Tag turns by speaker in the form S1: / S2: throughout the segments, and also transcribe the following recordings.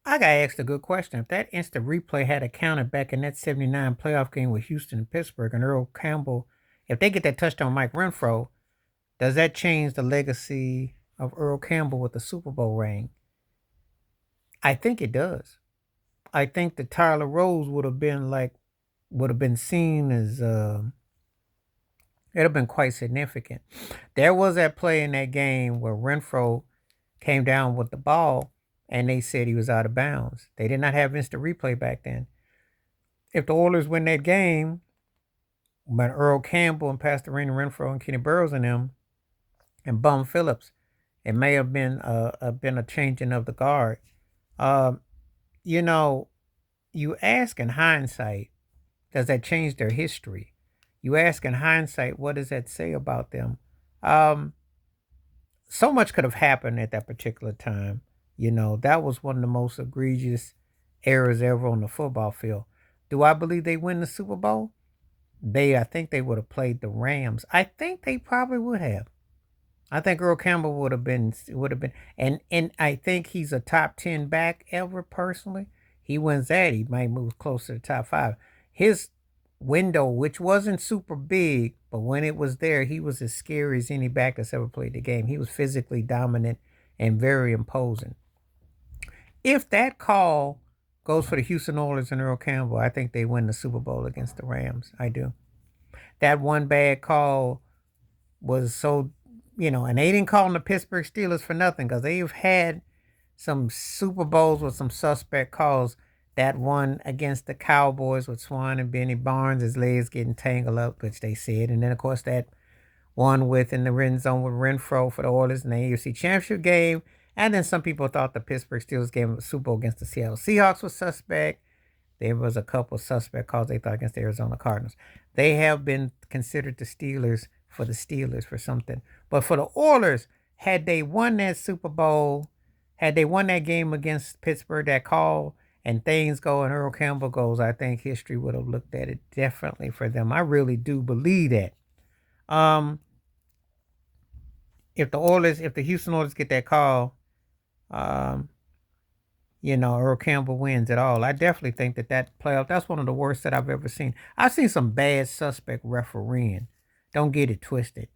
S1: I got asked a good question. If that instant replay had accounted back in that 79 playoff game with Houston and Pittsburgh and Earl Campbell, if they get that touchdown Mike Renfro, does that change the legacy of Earl Campbell with the Super Bowl ring? I think it does. I think that Tyler Rose would have been seen as it'd have been quite significant. There was that play in that game where Renfro came down with the ball and they said he was out of bounds. They did not have instant replay back then. If the Oilers win that game, when Earl Campbell and Pastorino Renfro and Kenny Burroughs and them and Bum Phillips, it may have been a changing of the guard. Um, you know, you ask in hindsight, does that change their history? You ask in hindsight, what does that say about them? Um, so much could have happened at that particular time. That was one of the most egregious errors ever on the football field. Do I believe they win the Super Bowl? I think they would have played the Rams. I think they probably would have. I think Earl Campbell would have been, and I think he's a top 10 back ever personally. He wins that, he might move close to the top five. His window, which wasn't super big, but when it was there, he was as scary as any back that's ever played the game. He was physically dominant and very imposing. If that call goes for the Houston Oilers and Earl Campbell, I think they win the Super Bowl against the Rams. I do. That one bad call was so, and they didn't call them the Pittsburgh Steelers for nothing because they've had some Super Bowls with some suspect calls. That one against the Cowboys with Swan and Benny Barnes, his legs getting tangled up, which they said. And then, of course, that one with in the red zone with Renfro for the Oilers in the AFC Championship game. And then some people thought the Pittsburgh Steelers game of Super Bowl against the Seattle Seahawks was suspect. There was a couple of suspect calls they thought against the Arizona Cardinals. They have been considered the Steelers for something. But for the Oilers, had they won that Super Bowl, had they won that game against Pittsburgh, that call, and things go and Earl Campbell goes, I think history would have looked at it differently for them. I really do believe that. Um, if the Houston Oilers get that call, um, Earl Campbell wins it all. I definitely think that playoff, that's one of the worst that I've ever seen. I've seen some bad suspect refereeing. Don't get it twisted.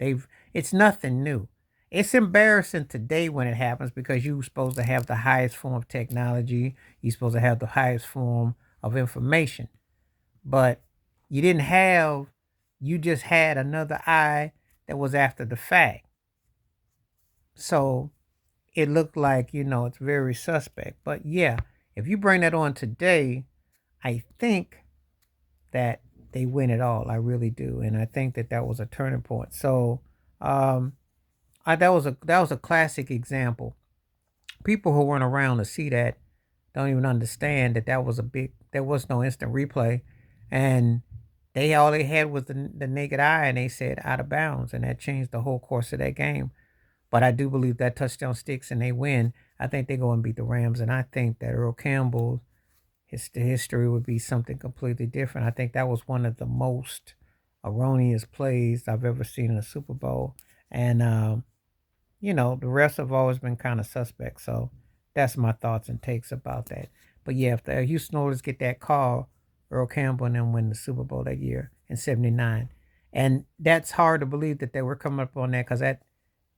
S1: It's nothing new. It's embarrassing today when it happens because you're supposed to have the highest form of technology. You're supposed to have the highest form of information. But you didn't have, you just had another eye that was after the fact. So it looked like, it's very suspect. But yeah, if you bring that on today, I think that they win it all. I really do. And I think that was a turning point. So um, that was a classic example. People who weren't around to see that don't even understand that there was no instant replay. And all they had was the naked eye and they said out of bounds. And that changed the whole course of that game. But I do believe that touchdown sticks and they win. I think they go and beat the Rams. And I think that Earl Campbell, the history would be something completely different. I think that was one of the most erroneous plays I've ever seen in a Super Bowl. And, the rest have always been kind of suspect. So that's my thoughts and takes about that. But yeah, if the Houston Oilers get that call, Earl Campbell and them win the Super Bowl that year in '79. And that's hard to believe that they were coming up on that because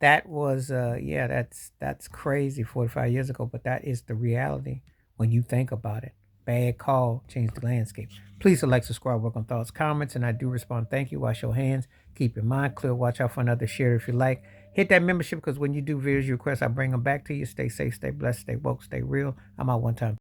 S1: that was yeah, that's crazy 45 years ago, but that is the reality when you think about it. Bad call changed the landscape. Please select, subscribe, work on thoughts, comments, and I do respond. Thank you. Wash your hands. Keep your mind clear. Watch out for another share if you like. Hit that membership because when you do videos, you request, I bring them back to you. Stay safe, stay blessed, stay woke, stay real. I'm out one time.